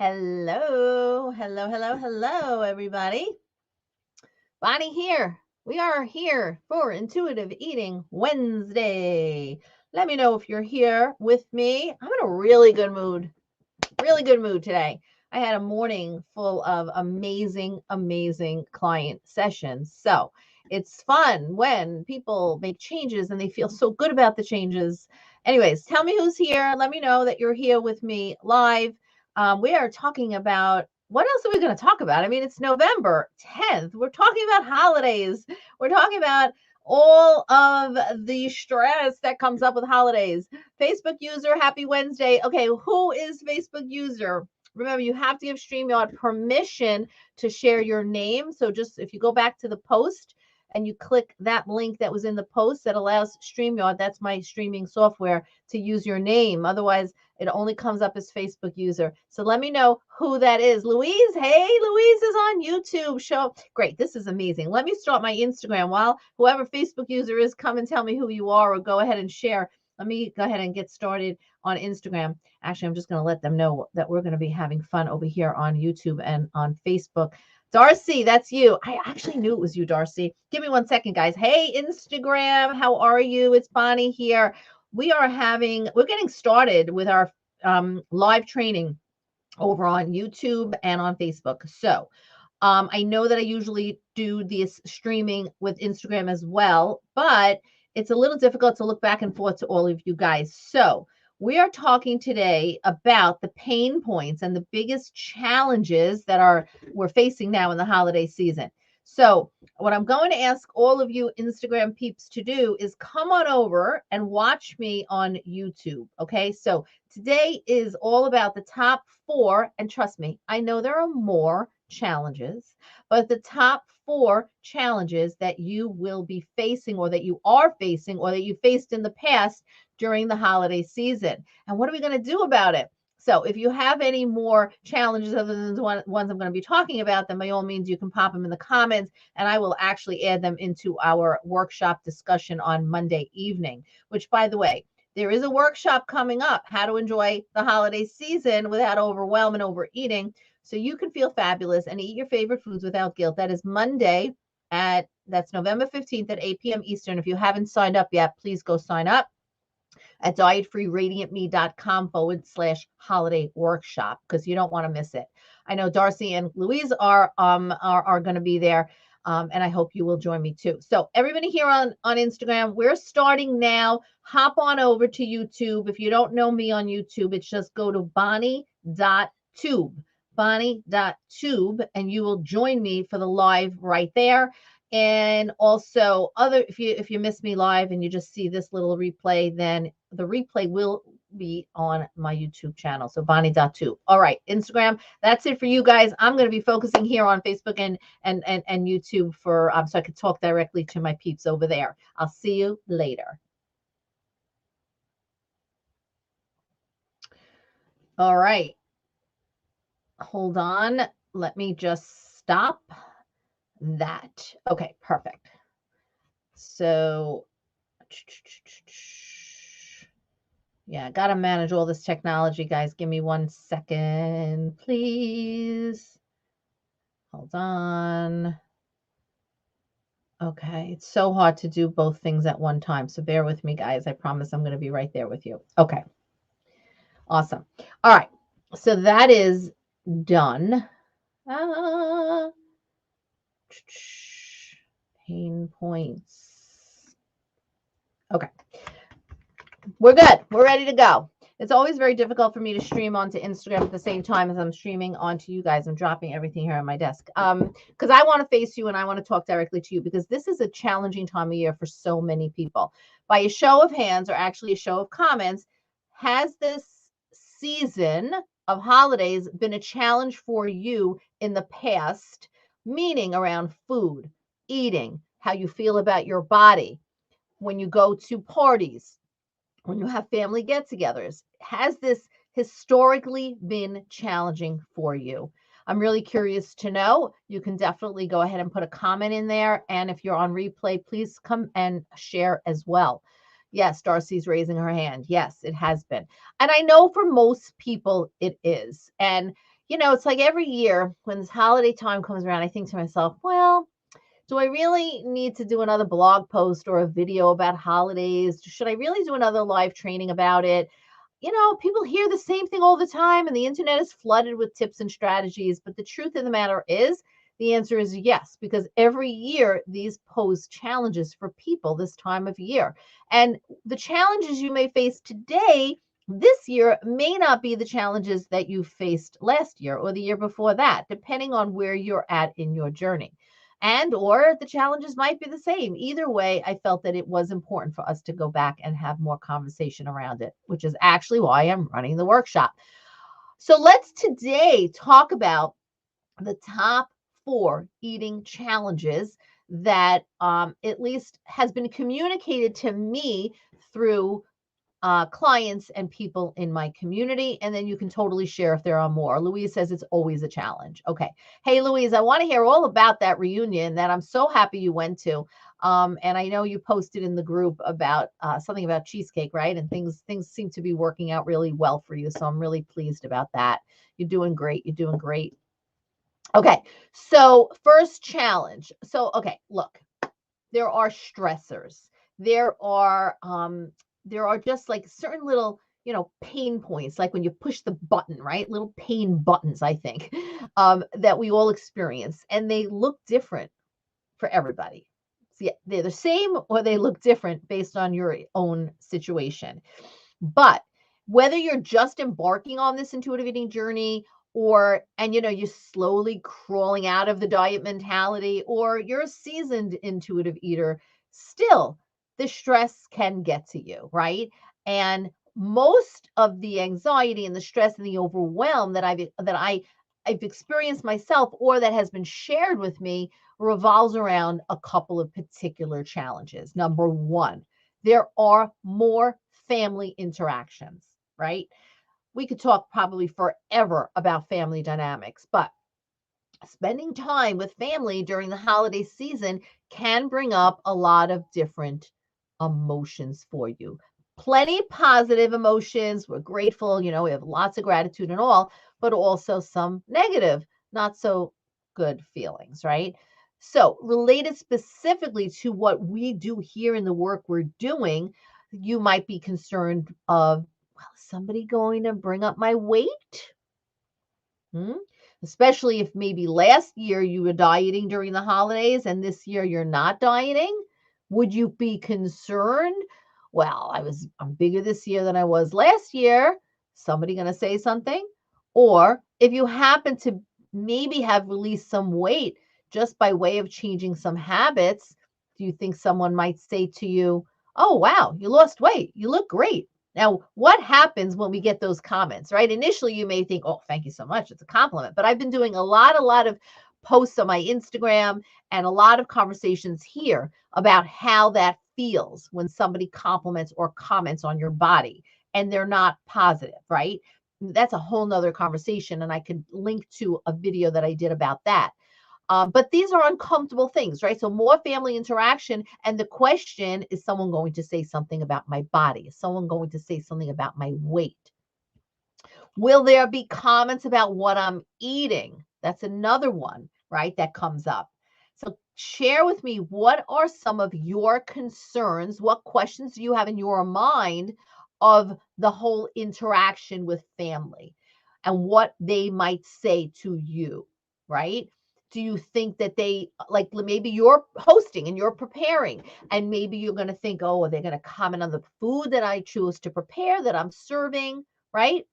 Hello, hello, hello, hello, everybody. Bonnie here. We are here for Intuitive Eating Wednesday. Let me know if you're here with me. I'm in a really good mood today. I had a morning full of amazing client sessions. So it's fun when people make changes and they feel so good about the changes. Anyways, tell me who's here. Let me know that you're here with me live. We are talking about what else are we going to talk about? I mean, it's November 10th. We're talking about holidays. We're talking about all of the stress that comes up with holidays. Facebook user, happy Wednesday. Okay, who is Facebook user? Remember, you have to give StreamYard permission to share your name. So just if you go back to the post and you click that link that was in the post that allows StreamYard, that's my streaming software, to use your name. Otherwise, it only comes up as Facebook user. So let me know who that is. Louise, hey, Louise is on YouTube. Show great. This is amazing. Let me start my Instagram. While whoever Facebook user is, come and tell me who you are, or go ahead and share. Let me go ahead and get started on Instagram. Actually, I'm just going to let them know that we're going to be having fun over here on YouTube and on Facebook. Darcy, that's you. I actually knew it was you, Darcy. Give me 1 second, guys. Hey, Instagram, how are you? It's Bonnie here. We're getting started with our live training over on YouTube and on Facebook. So I know that I usually do this streaming with Instagram as well, but it's a little difficult to look back and forth to all of you guys. So we are talking today about the pain points and the biggest challenges that we're facing now in the holiday season. So what I'm going to ask all of you Instagram peeps to do is come on over and watch me on YouTube. Okay. So today is all about the top 4. And trust me, I know there are more challenges, but the top 4 challenges that you will be facing, or that you are facing, or that you faced in the past during the holiday season. And what are we going to do about it? So if you have any more challenges other than the ones I'm going to be talking about, then by all means, you can pop them in the comments, and I will actually add them into our workshop discussion on Monday evening, which, by the way, there is a workshop coming up, how to enjoy the holiday season without overwhelm and overeating, so you can feel fabulous and eat your favorite foods without guilt. That is Monday that's November 15th at 8 p.m. Eastern. If you haven't signed up yet, please go sign up at dietfreeradiantme.com/holiday workshop, because you don't want to miss it. I know Darcy and Louise are going to be there. And I hope you will join me too. So everybody here on Instagram, we're starting now. Hop on over to YouTube. If you don't know me on YouTube, it's just go to bonnie.tube, and you will join me for the live right there. And also if you miss me live and you just see this little replay, then the replay will be on my YouTube channel. So bonnie.tube. All right, Instagram, that's it for you guys. I'm going to be focusing here on Facebook and YouTube for so I could talk directly to my peeps over there. I'll see you later. All right. Hold on. Let me just stop that. Okay, perfect. So yeah, I got to manage all this technology, guys. Give me 1 second, please. Hold on. Okay, it's so hard to do both things at one time. So bear with me, guys. I promise I'm going to be right there with you. Okay. Awesome. All right. So that is done. Pain points. Okay. We're good. We're ready to go. It's always very difficult for me to stream onto Instagram at the same time as I'm streaming onto you guys. I'm dropping everything here on my desk because I want to face you and I want to talk directly to you, because this is a challenging time of year for so many people. By a show of hands, or actually a show of comments, has this season of holidays been a challenge for you in the past, meaning around food, eating, how you feel about your body, when you go to parties, when you have family get-togethers? Has this historically been challenging for you? I'm really curious to know. You can definitely go ahead and put a comment in there. And if you're on replay, please come and share as well. Yes, Darcy's raising her hand. Yes, it has been. And I know for most people it is. And It's like every year when this holiday time comes around, I think to myself, well, do I really need to do another blog post or a video about holidays? Should I really do another live training about it? People hear the same thing all the time, and the internet is flooded with tips and strategies. But the truth of the matter is, the answer is yes, because every year these pose challenges for people this time of year. And the challenges you may face today, this year, may not be the challenges that you faced last year or the year before that, depending on where you're at in your journey. And or the challenges might be the same. Either way, I felt that it was important for us to go back and have more conversation around it, which is actually why I'm running the workshop. So let's today talk about the top 4 eating challenges that at least has been communicated to me through clients and people in my community. And then you can totally share if there are more. Louise says it's always a challenge. Okay. Hey, Louise, I want to hear all about that reunion that I'm so happy you went to. And I know you posted in the group about something about cheesecake, right? And things seem to be working out really well for you. So I'm really pleased about that. You're doing great. You're doing great. Okay. So first challenge. So, okay, look, there are stressors. There are just like certain little, pain points, like when you push the button, right? Little pain buttons, I think, that we all experience, and they look different for everybody. See, they're the same or they look different based on your own situation. But whether you're just embarking on this intuitive eating journey and you're slowly crawling out of the diet mentality, or you're a seasoned intuitive eater, still the stress can get to you, right? And most of the anxiety and the stress and the overwhelm I've experienced myself, or that has been shared with me, revolves around a couple of particular challenges. Number one, there are more family interactions, right? We could talk probably forever about family dynamics, but spending time with family during the holiday season can bring up a lot of different emotions for you. Plenty positive emotions. We're grateful, we have lots of gratitude and all, but also some negative, not so good feelings, right? So, related specifically to what we do here in the work we're doing, you might be concerned of, well, is somebody going to bring up my weight? Hmm? Especially if maybe last year you were dieting during the holidays and this year you're not dieting. Would you be concerned? Well, I'm bigger this year than I was last year. Somebody going to say something? Or if you happen to maybe have released some weight just by way of changing some habits, do you think someone might say to you, "Oh, wow, you lost weight. You look great." Now, what happens when we get those comments, right? Initially, you may think, "Oh, thank you so much. It's a compliment." But I've been doing a lot of posts on my Instagram and a lot of conversations here about how that feels when somebody compliments or comments on your body and they're not positive, right? That's a whole nother conversation. And I could link to a video that I did about that. But these are uncomfortable things, right? So more family interaction. And the question, is someone going to say something about my body? Is someone going to say something about my weight? Will there be comments about what I'm eating? That's another one, right? That comes up. So share with me, what are some of your concerns? What questions do you have in your mind of the whole interaction with family and what they might say to you, right? Do you think that like maybe you're hosting and you're preparing, and maybe you're going to think, oh, are they going to comment on the food that I choose to prepare, that I'm serving, right?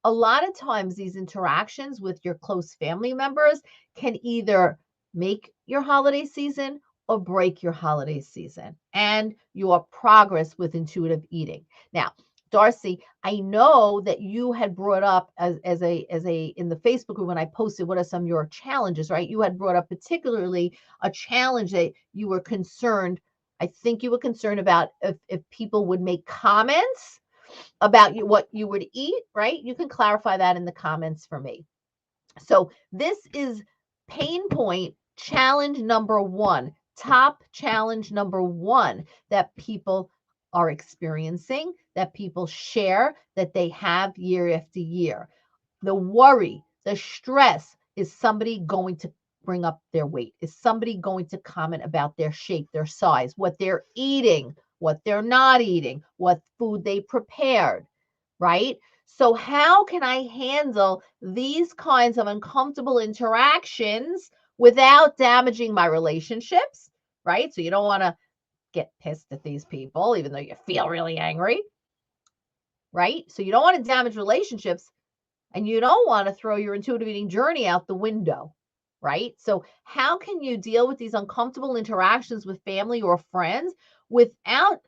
A lot of times these interactions with your close family members can either make your holiday season or break your holiday season and your progress with intuitive eating. Now, Darcy, I know that you had brought up as a in the Facebook group when I posted what are some of your challenges, right? You had brought up particularly a challenge that you were concerned. I think you were concerned about if people would make comments about what you would eat, right? You can clarify that in the comments for me. So this is pain point challenge number one, top challenge number one that people are experiencing, that people share, that they have year after year. The worry. The stress, is somebody going to bring up their weight? Is somebody going to comment about their shape, their size, what they're eating, what they're not eating, what food they prepared, right? So how can I handle these kinds of uncomfortable interactions without damaging my relationships, right? So you don't want to get pissed at these people, even though you feel really angry, right? So you don't want to damage relationships, and you don't want to throw your intuitive eating journey out the window, right? So how can you deal with these uncomfortable interactions with family or friends without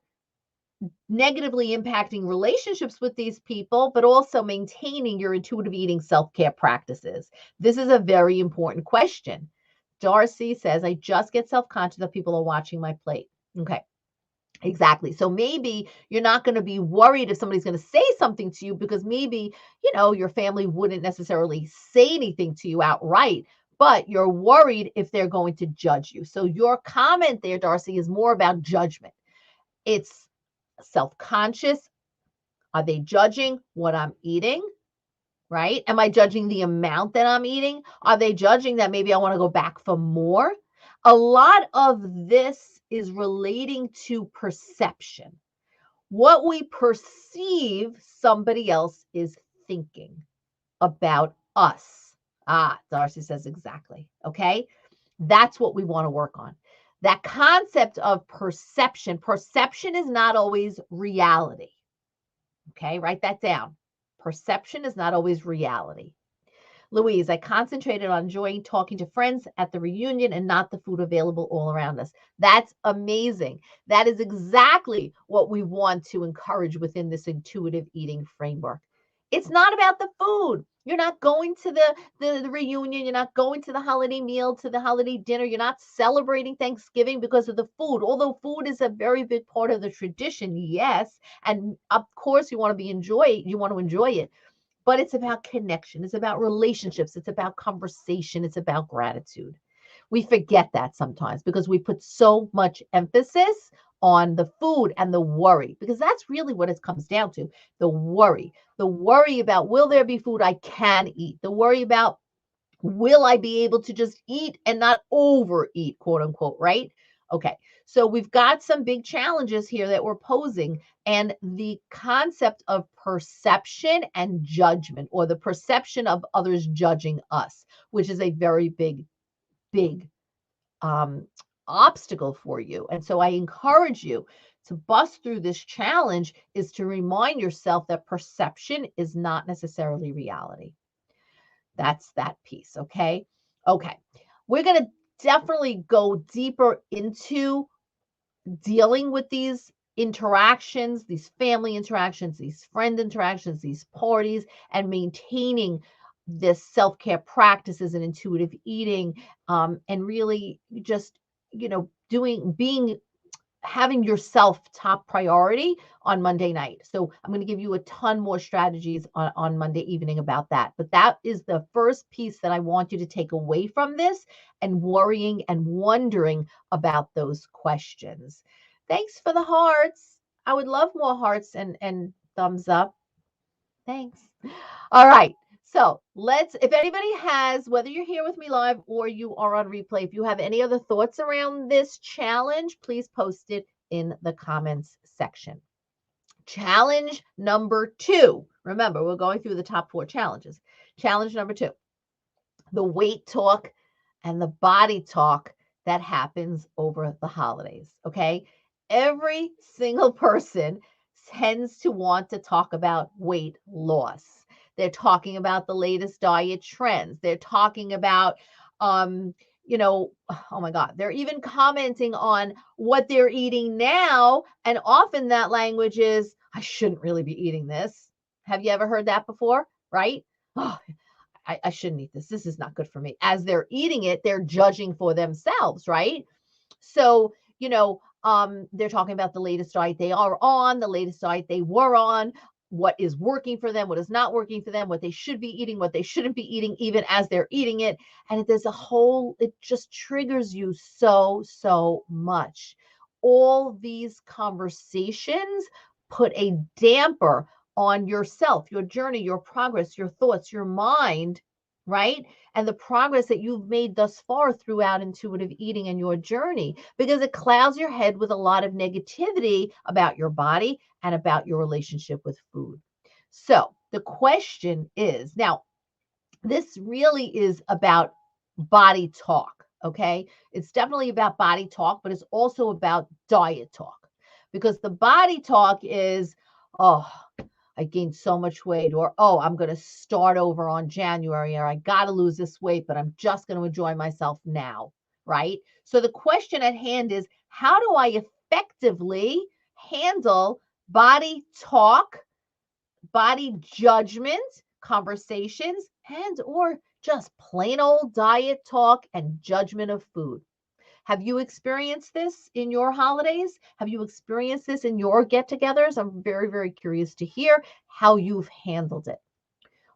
negatively impacting relationships with these people, but also maintaining your intuitive eating self-care practices? This is a very important question. Darcy says, I just get self-conscious that people are watching my plate. Okay. Exactly. So maybe you're not going to be worried if somebody's going to say something to you, because maybe, your family wouldn't necessarily say anything to you outright, but you're worried if they're going to judge you. So your comment there, Darcy, is more about judgment. It's self-conscious. Are they judging what I'm eating? Right? Am I judging the amount that I'm eating? Are they judging that maybe I want to go back for more? A lot of this is relating to perception. What we perceive somebody else is thinking about us. Darcy says exactly. Okay. That's what we want to work on. That concept of perception. Perception is not always reality. Okay. Write that down. Perception is not always reality. Louise, I concentrated on enjoying talking to friends at the reunion and not the food available all around us. That's amazing. That is exactly what we want to encourage within this intuitive eating framework. It's not about the food. You're not going to the reunion. You're not going to the holiday meal, to the holiday dinner. You're not celebrating Thanksgiving because of the food, although food is a very big part of the tradition, yes. And of course, you want to enjoy it, but it's about connection. It's about relationships. It's about conversation. It's about gratitude. We forget that sometimes because we put so much emphasis on the food and the worry, because that's really what it comes down to. The worry about, will there be food I can eat? The worry about, will I be able to just eat and not overeat, quote unquote, right? Okay. So we've got some big challenges here that we're posing, and the concept of perception and judgment, or the perception of others judging us, which is a very big um, obstacle for you. And so I encourage you to bust through this challenge, is to remind yourself that perception is not necessarily reality. That's that piece. Okay. Okay. We're going to definitely go deeper into dealing with these interactions, these family interactions, these friend interactions, these parties, and maintaining this self-care practices and intuitive eating, and really just, being having yourself top priority on Monday night. So I'm going to give you a ton more strategies on Monday evening about that. But that is the first piece that I want you to take away from this, and worrying and wondering about those questions. Thanks for the hearts. I would love more hearts and thumbs up. Thanks. All right. So if anybody has, whether you're here with me live or you are on replay, if you have any other thoughts around this challenge, please post it in the comments section. Challenge number 2. Remember, we're going through the top 4 challenges. Challenge number 2, the weight talk and the body talk that happens over the holidays. Okay. Every single person tends to want to talk about weight loss. They're talking about the latest diet trends. They're talking about, oh my God, they're even commenting on what they're eating now. And often that language is, I shouldn't really be eating this. Have you ever heard that before? Right? Oh, I shouldn't eat this. This is not good for me. As they're eating it, they're judging for themselves, right? So, they're talking about the latest diet they are on, the latest diet they were on, what is working for them, what is not working for them, what they should be eating, what they shouldn't be eating, even as they're eating it. And it just triggers you so much. All these conversations put a damper on yourself, your journey, your progress, your thoughts, your mind, right? And the progress that you've made thus far throughout intuitive eating and your journey, because it clouds your head with a lot of negativity about your body and about your relationship with food. So the question is now, this really is about body talk, okay? It's definitely about body talk, but it's also about diet talk, because the body talk is, oh, I gained so much weight, or oh, I'm going to start over on January, or I got to lose this weight, but I'm just going to enjoy myself now, right? So the question at hand is, how do I effectively handle body talk, body judgment, conversations, and or just plain old diet talk and judgment of food? Have you experienced this in your holidays? Have you experienced this in your get-togethers? I'm very, very curious to hear how you've handled it.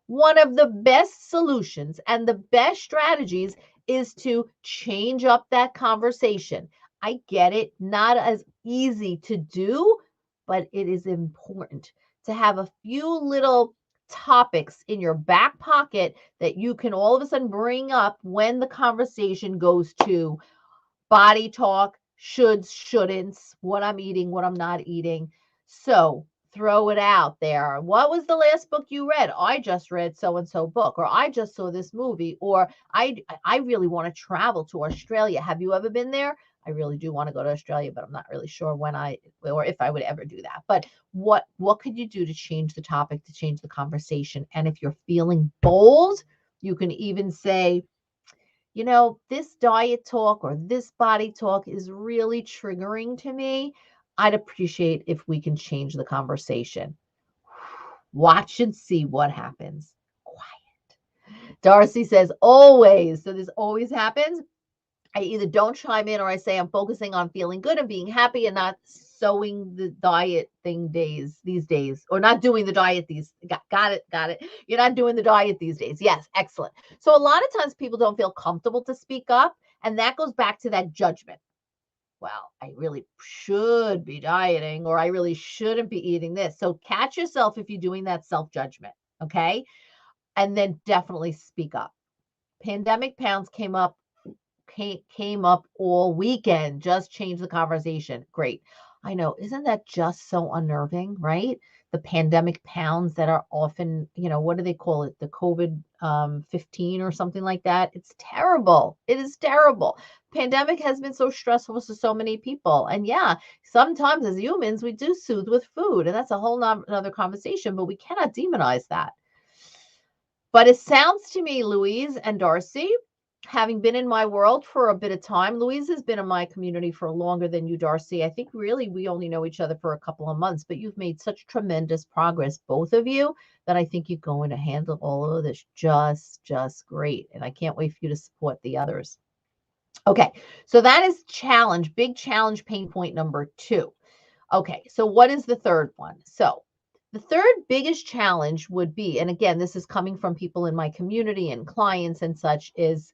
One of the best solutions and the best strategies is to change up that conversation. I get it, not as easy to do, but it is important to have a few little topics in your back pocket that you can all of a sudden bring up when the conversation goes to body talk, shoulds, shouldn'ts, what I'm eating, what I'm not eating. So throw it out there. What was the last book you read? I just read so and so book, or I just saw this movie, or I really want to travel to Australia. Have you ever been there? I really do want to go to Australia, but I'm not really sure when I or if I would ever do that. But what could you do to change the topic, to change the conversation? And if you're feeling bold, you can even say, this diet talk or this body talk is really triggering to me. I'd appreciate if we can change the conversation. Watch and see what happens. Quiet. Darcy says, always. So this always happens. I either don't chime in or I say I'm focusing on feeling good and being happy and not sewing the diet thing these days, or not doing the diet got it. You're not doing the diet these days. Yes, excellent. So a lot of times people don't feel comfortable to speak up, and that goes back to that judgment. Well, I really should be dieting, or I really shouldn't be eating this. So catch yourself if you're doing that self-judgment, okay? And then definitely speak up. Pandemic pounds came up all weekend. Just change the conversation. Great. I know. Isn't that just so unnerving, right? The pandemic pounds that are often, what do they call it? The COVID 15 or something like that. It's terrible. It is terrible. Pandemic has been so stressful to so many people. And yeah, sometimes as humans, we do soothe with food. And that's a whole another conversation, but we cannot demonize that. But it sounds to me, Louise and Darcy, having been in my world for a bit of time, Louise has been in my community for longer than you, Darcy. I think really we only know each other for a couple of months, but you've made such tremendous progress, both of you, that I think you're going to handle all of this just great. And I can't wait for you to support the others. Okay, so that is big challenge, pain point number 2. Okay, so what is the third one? So the third biggest challenge would be, and again, this is coming from people in my community and clients and such, is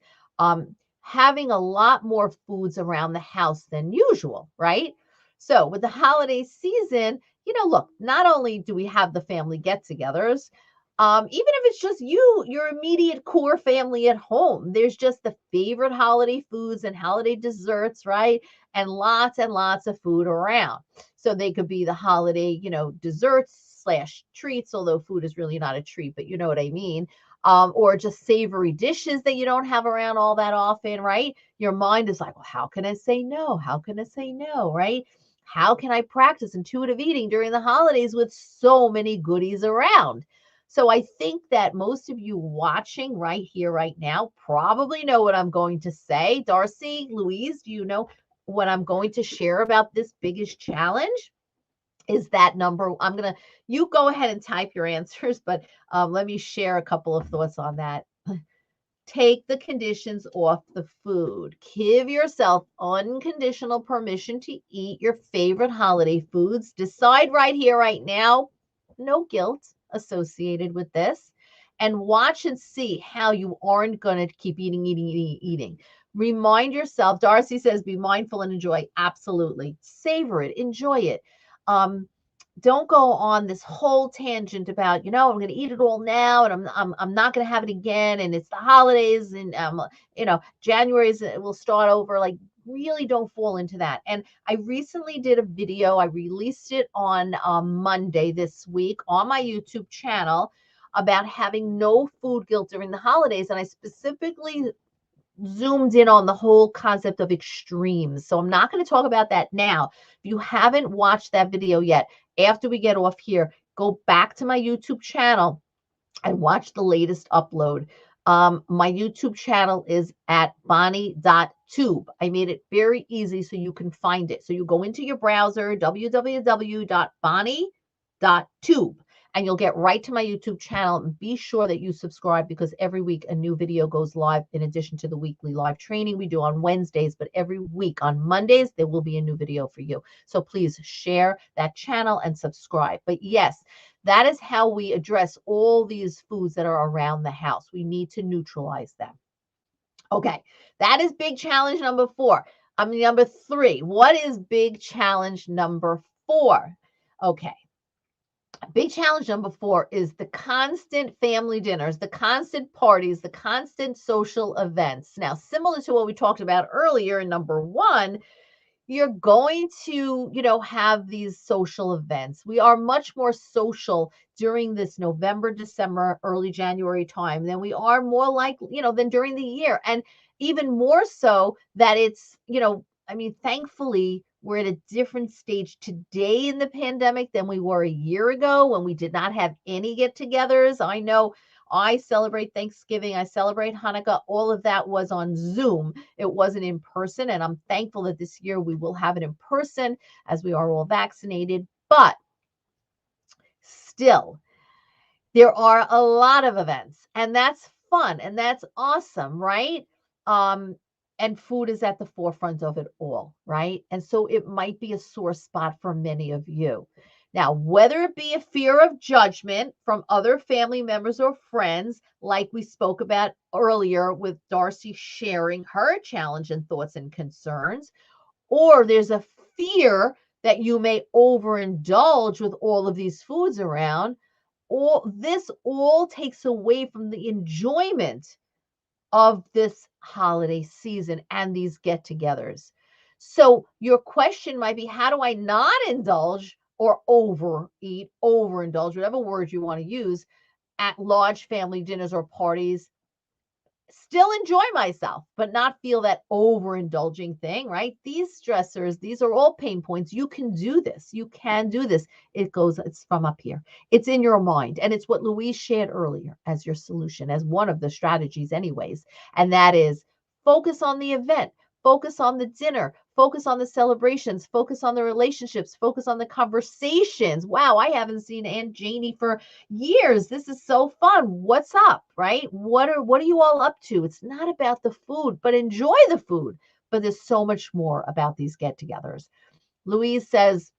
having a lot more foods around the house than usual, right? So with the holiday season, look, not only do we have the family get-togethers, even if it's just your immediate core family at home, there's just the favorite holiday foods and holiday desserts, right? And lots of food around. So they could be the holiday, desserts / treats, although food is really not a treat, but you know what I mean. Or just savory dishes that you don't have around all that often, right? Your mind is like, well, how can I say no? How can I say no, right? How can I practice intuitive eating during the holidays with so many goodies around? So I think that most of you watching right here, right now, probably know what I'm going to say. Darcy, Louise, do you know what I'm going to share about this biggest challenge? Is that number? You go ahead and type your answers, but let me share a couple of thoughts on that. Take the conditions off the food. Give yourself unconditional permission to eat your favorite holiday foods. Decide right here, right now. No guilt associated with this. And watch and see how you aren't going to keep eating. Remind yourself, Darcy says, be mindful and enjoy. Absolutely. Savor it. Enjoy it. don't go on this whole tangent about, I'm going to eat it all now, and I'm not going to have it again, and it's the holidays, and January's it will start over. Like, really don't fall into that. And I recently did a video. I released it on Monday this week on my YouTube channel about having no food guilt during the holidays, and I specifically zoomed in on the whole concept of extremes. So I'm not going to talk about that now. If you haven't watched that video yet, after we get off here, go back to my YouTube channel and watch the latest upload. My YouTube channel is at bonnie.tube. I made it very easy so you can find it. So you go into your browser, www.bonnie.tube, and you'll get right to my YouTube channel. And be sure that you subscribe, because every week a new video goes live, in addition to the weekly live training we do on Wednesdays. But every week on Mondays, there will be a new video for you. So please share that channel and subscribe. But yes, that is how we address all these foods that are around the house. We need to neutralize them. Okay, that is big challenge number 4. Number 3. What is big challenge number 4? Okay. Big challenge number 4 is the constant family dinners, the constant parties, the constant social events. Now, similar to what we talked about earlier in number 1, you're going to, have these social events. We are much more social during this November, December, early January time than we are more like, than during the year. And even more so that it's, thankfully, we're at a different stage today in the pandemic than we were a year ago, when we did not have any get-togethers. I know I celebrate Thanksgiving, I celebrate Hanukkah, all of that was on Zoom. It wasn't in person, and I'm thankful that this year we will have it in person, as we are all vaccinated. But still, there are a lot of events, and that's fun, and that's awesome, right? And food is at the forefront of it all, right? And so it might be a sore spot for many of you. Now, whether it be a fear of judgment from other family members or friends, like we spoke about earlier with Darcy sharing her challenge and thoughts and concerns, or there's a fear that you may overindulge with all of these foods around, this all takes away from the enjoyment of this holiday season and these get-togethers. So your question might be, how do I not indulge or overeat, overindulge, whatever word you want to use, at large family dinners or parties, still enjoy myself, but not feel that overindulging thing, right? These stressors, these are all pain points. You can do this. You can do this. It's from up here. It's in your mind. And it's what Louise shared earlier as your solution, as one of the strategies anyways. And that is focus on the event, focus on the dinner, focus on the celebrations, focus on the relationships, focus on the conversations. Wow, I haven't seen Aunt Janie for years. This is so fun. What's up, right? What are you all up to? It's not about the food, but enjoy the food. But there's so much more about these get-togethers. Louise says,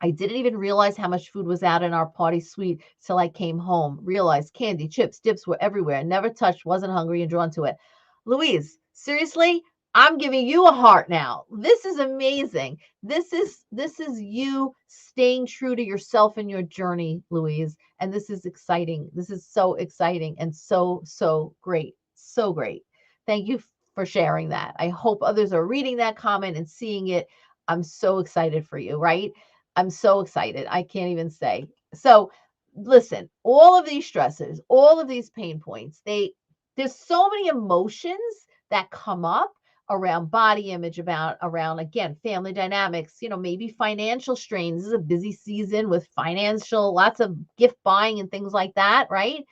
I didn't even realize how much food was out in our party suite till I came home. Realized candy, chips, dips were everywhere. Never touched, wasn't hungry and drawn to it. Louise, seriously, I'm giving you a heart now. This is amazing. This is you staying true to yourself in your journey, Louise. And this is exciting. This is so exciting and so great. So great. Thank you for sharing that. I hope others are reading that comment and seeing it. I'm so excited for you, right? I'm so excited. I can't even say. So listen, all of these stresses, all of these pain points, there's so many emotions that come up around body image, around again, family dynamics, maybe financial strains. This is a busy season with lots of gift buying and things like that, right?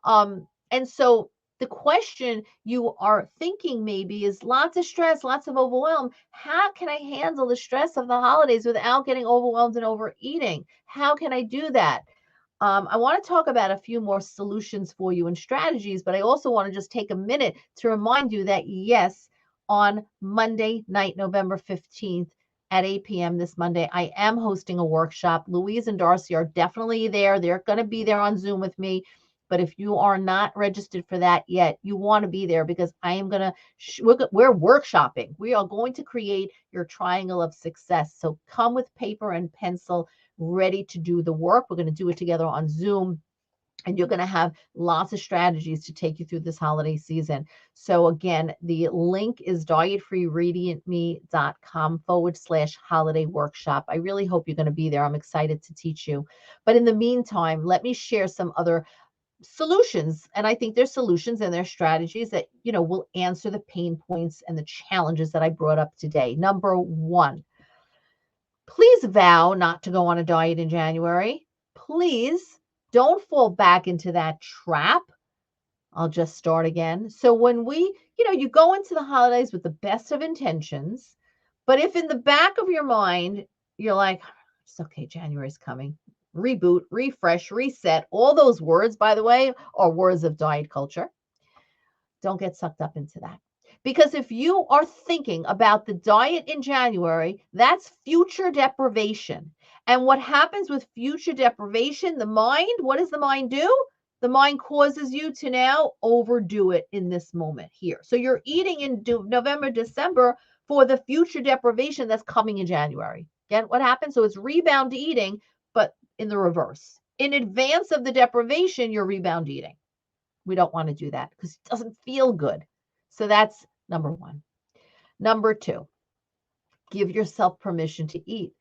And so the question you are thinking maybe is lots of stress, lots of overwhelm. How can I handle the stress of the holidays without getting overwhelmed and overeating? How can I do that? I want to talk about a few more solutions for you and strategies, but I also want to just take a minute to remind you that yes, on Monday night, November 15th at 8 p.m. this Monday, I am hosting a workshop. Louise and Darcy are definitely there. They're going to be there on Zoom with me. But if you are not registered for that yet, you want to be there, because I am going to, we're workshopping. We are going to create your triangle of success. So come with paper and pencil, ready to do the work. We're going to do it together on Zoom. And you're going to have lots of strategies to take you through this holiday season. So again, the link is dietfreeradiantme.com/holiday workshop. I really hope you're going to be there. I'm excited to teach you. But in the meantime, let me share some other solutions. And I think there's solutions and there's strategies that, will answer the pain points and the challenges that I brought up today. Number one, please vow not to go on a diet in January. Please don't fall back into that trap. I'll just start again. So when you go into the holidays with the best of intentions, but if in the back of your mind, you're like, it's okay, January's coming. Reboot, refresh, reset. All those words, by the way, are words of diet culture. Don't get sucked up into that. Because if you are thinking about the diet in January, that's future deprivation. And what happens with future deprivation, the mind, what does the mind do? The mind causes you to now overdo it in this moment here. So you're eating in November, December for the future deprivation that's coming in January. Get what happens? So it's rebound eating, but in the reverse. In advance of the deprivation, you're rebound eating. We don't want to do that because it doesn't feel good. So that's number one. Number two, give yourself permission to eat.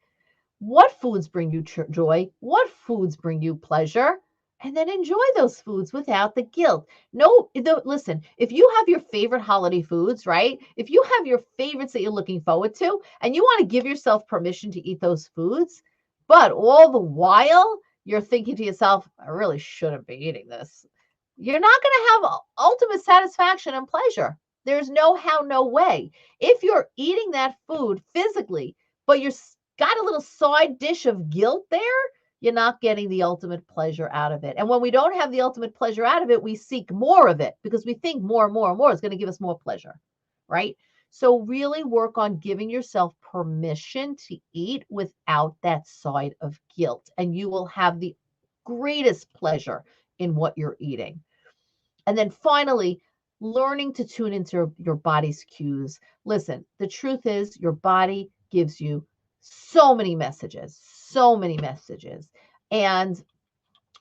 What foods bring you joy? What foods bring you pleasure? And then enjoy those foods without the guilt. Listen, if you have your favorite holiday foods, right? If you have your favorites that you're looking forward to, and you want to give yourself permission to eat those foods, but all the while you're thinking to yourself, I really shouldn't be eating this. You're not going to have ultimate satisfaction and pleasure. There's no how, no way. If you're eating that food physically, but you're got a little side dish of guilt there, you're not getting the ultimate pleasure out of it. And when we don't have the ultimate pleasure out of it, we seek more of it because we think more and more and more is going to give us more pleasure, right? So really work on giving yourself permission to eat without that side of guilt, and you will have the greatest pleasure in what you're eating. And then finally, learning to tune into your body's cues. Listen, the truth is your body gives you so many messages. And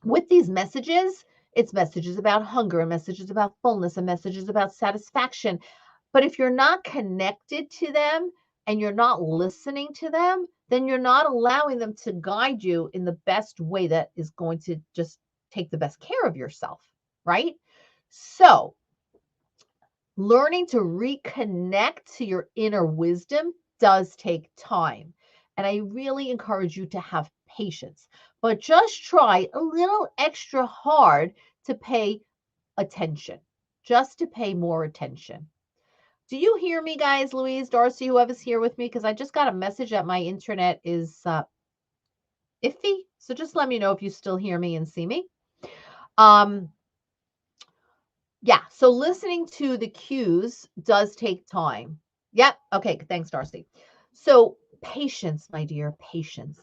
with these messages, it's messages about hunger and messages about fullness and messages about satisfaction. But if you're not connected to them and you're not listening to them, then you're not allowing them to guide you in the best way that is going to just take the best care of yourself, right? So learning to reconnect to your inner wisdom does take time. And I really encourage you to have patience, but just try a little extra hard to pay attention, just to pay more attention. Do you hear me, guys? Louise, Darcy, whoever's here with me, because I just got a message that my internet is iffy. So just let me know if you still hear me and see me. Yeah, so listening to the cues does take time. Yep. Okay. Thanks, Darcy. So patience, my dear, patience.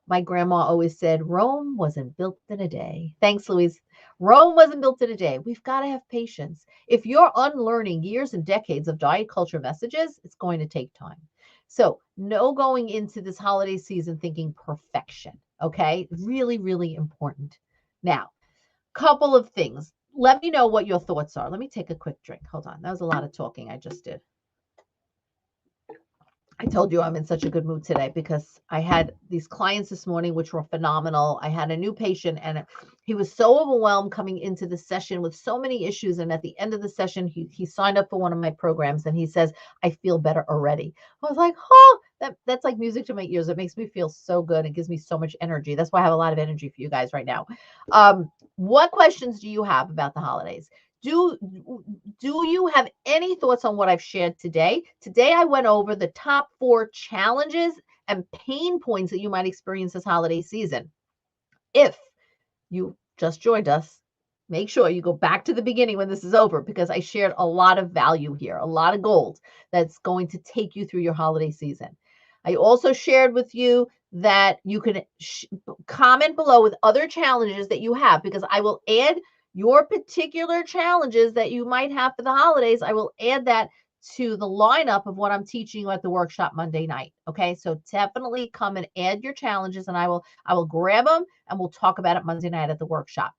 My grandma always said, Rome wasn't built in a day. Thanks, Louise. Rome wasn't built in a day. We've got to have patience. If you're unlearning years and decades of diet culture messages, it's going to take time. So no going into this holiday season thinking perfection. Okay. Really, really important. Now, couple of things. Let me know what your thoughts are. Let me take a quick drink. Hold on. That was a lot of talking I just did. I told you I'm in such a good mood today because I had these clients this morning, which were phenomenal. I had a new patient and he was so overwhelmed coming into the session with so many issues. And at the end of the session, he signed up for one of my programs and he says, I feel better already. I was like, oh, that's like music to my ears. It makes me feel so good. It gives me so much energy. That's why I have a lot of energy for you guys right now. What questions do you have about the holidays? Do you have any thoughts on what I've shared today? Today, I went over the top 4 challenges and pain points that you might experience this holiday season. If you just joined us, make sure you go back to the beginning when this is over because I shared a lot of value here, a lot of gold that's going to take you through your holiday season. I also shared with you that you can comment below with other challenges that you have because I will add your particular challenges that you might have for the holidays. I will add that to the lineup of what I'm teaching you at the workshop Monday night. Okay, so definitely come and add your challenges, and I will grab them and we'll talk about it Monday night at the workshop.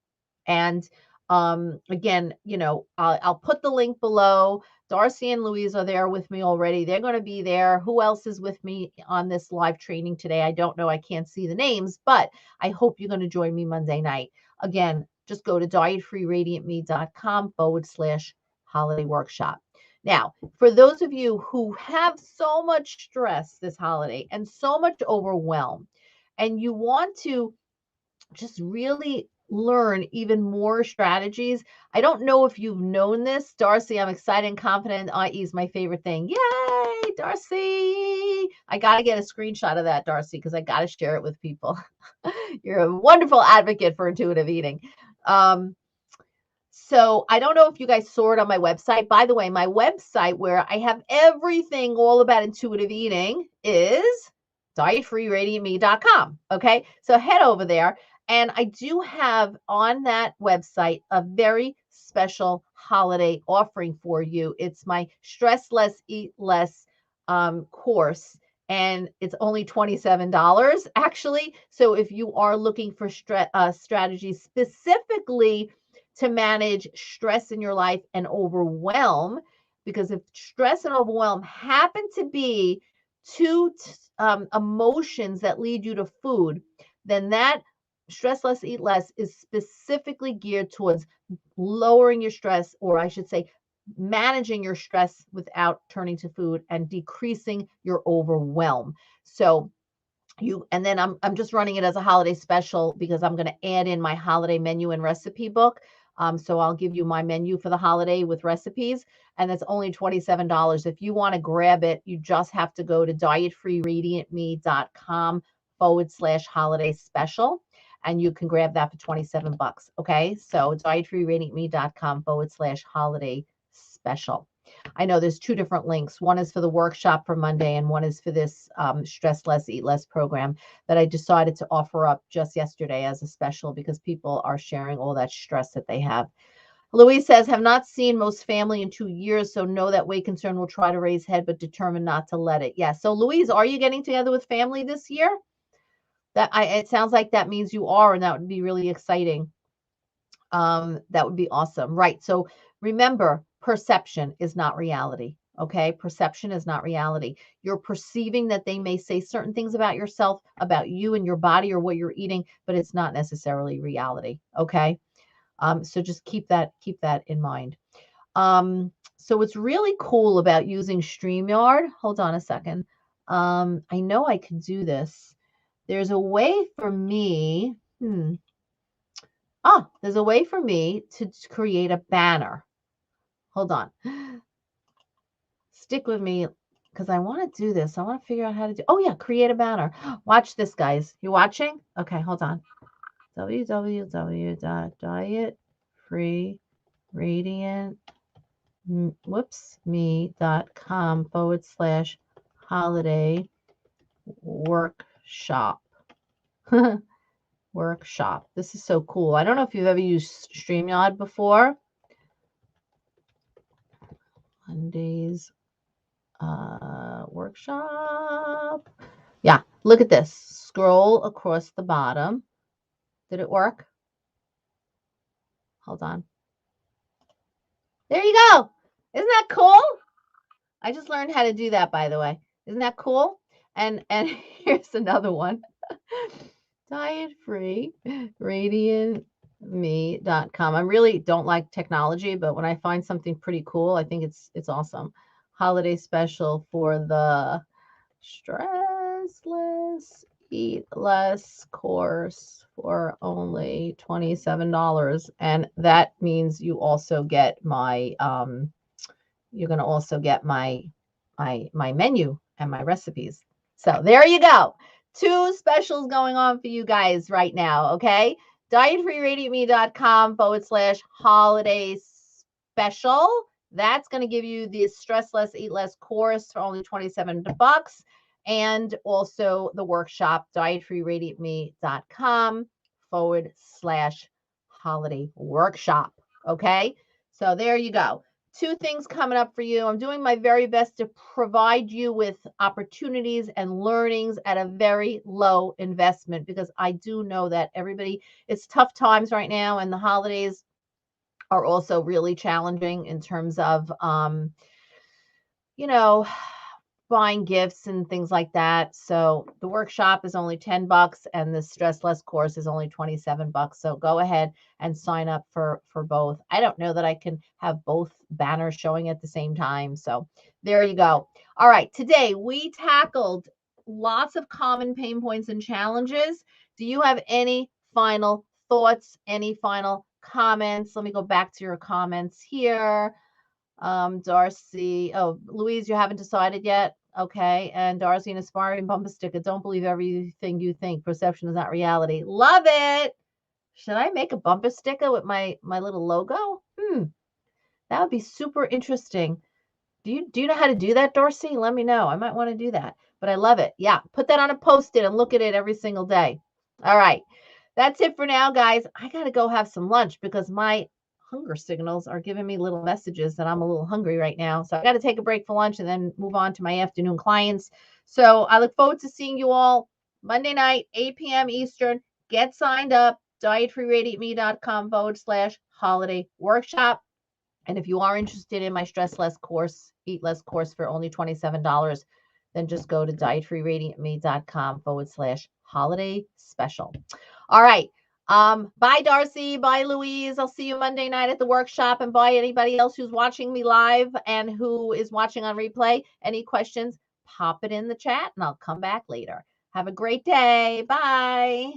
And again, I'll put the link below. Darcy and Louise are there with me already. They're going to be there. Who else is with me on this live training today? I don't know. I can't see the names, but I hope you're going to join me Monday night. Again, just go to dietfreeradiantme.com/holiday workshop. Now, for those of you who have so much stress this holiday and so much overwhelm, and you want to just really learn even more strategies. I don't know if you've known this, Darcy. I'm excited and confident. IE is my favorite thing. Yay, Darcy. I got to get a screenshot of that, Darcy, because I got to share it with people. You're a wonderful advocate for intuitive eating. So I don't know if you guys saw it on my website. By the way, my website where I have everything all about intuitive eating is dietfreeradiantme.com. Okay, so head over there. And I do have on that website a very special holiday offering for you. It's my Stress Less, Eat Less course. And it's only $27 actually. So if you are looking for strategies specifically to manage stress in your life and overwhelm, because if stress and overwhelm happen to be two emotions that lead you to food, then that Stress Less, Eat Less is specifically geared towards lowering your stress, or I should say, managing your stress without turning to food and decreasing your overwhelm. So and then I'm just running it as a holiday special because I'm going to add in my holiday menu and recipe book. So I'll give you my menu for the holiday with recipes, and that's only $27. If you want to grab it, you just have to go to dietfreeradiantme.com/holiday special, and you can grab that for $27. Okay, so dietfreeradiantme.com/holiday special. I know there's two different links. One is for the workshop for Monday, and one is for this Stress Less, Eat Less program that I decided to offer up just yesterday as a special because people are sharing all that stress that they have. Louise says, have not seen most family in 2 years, so know that weight concern will try to raise head, but determined not to let it. Yeah. So Louise, are you getting together with family this year? It sounds like that means you are, and that would be really exciting. That would be awesome. Right. So remember, perception is not reality. Okay. Perception is not reality. You're perceiving that they may say certain things about yourself, about you and your body or what you're eating, but it's not necessarily reality. Okay. So just keep that in mind. So what's really cool about using StreamYard, hold on a second. I know I can do this. There's a way for me. There's a way for me to create a banner. Hold on. Stick with me because I want to do this. I want to figure out how to do. Oh, yeah. Create a banner. Watch this, guys. You watching? Okay. Hold on. www.dietfreeradiantme.com/holiday workshop. Workshop. This is so cool. I don't know if you've ever used StreamYard before. Monday's workshop. Yeah, look at this. Scroll across the bottom. Did it work? Hold on. There you go. Isn't that cool? I just learned how to do that, by the way. Isn't that cool? And here's another one. Dietfreeradiantme.com. I really don't like technology, but when I find something pretty cool, I think it's awesome. Holiday special for the Stress Less, Eat Less course for only $27. And that means you also get my you're going to also get my menu and my recipes. So there you go. 2 specials going on for you guys right now. Okay. dietfreeradiantme.com/holiday special. That's going to give you the Stress Less, Eat Less course for only $27. And also the workshop, dietfreeradiantme.com/holiday workshop. Okay. So there you go. two things coming up for you. I'm doing my very best to provide you with opportunities and learnings at a very low investment, because I do know that everybody, it's tough times right now, and the holidays are also really challenging in terms of, you know, buying gifts and things like that. So the workshop is only $10 and the Stress Less course is only $27. So go ahead and sign up for both. I don't know that I can have both banners showing at the same time. So there you go. All right, today we tackled lots of common pain points and challenges. Do you have any final thoughts, any final comments? Let me go back to your comments here. Darcy. Oh, Louise, you haven't decided yet? Okay. And Darcy, an aspiring bumper sticker. Don't believe everything you think. Perception is not reality. Love it. Should I make a bumper sticker with my little logo? That would be super interesting. Do you know how to do that, Darcy? Let me know. I might want to do that. But I love it. Yeah. Put that on a post-it and look at it every single day. All right. That's it for now, guys. I got to go have some lunch because my hunger signals are giving me little messages that I'm a little hungry right now. So I got to take a break for lunch and then move on to my afternoon clients. So I look forward to seeing you all Monday night, 8 p.m. Eastern. Get signed up, dietfreeradiantme.com/holiday workshop. And if you are interested in my Stress Less course, Eat Less course for only $27, then just go to dietfreeradiantme.com/holiday special. All right. Bye, Darcy. Bye, Louise. I'll see you Monday night at the workshop. And bye, anybody else who's watching me live and who is watching on replay. Any questions, pop it in the chat and I'll come back later. Have a great day. Bye.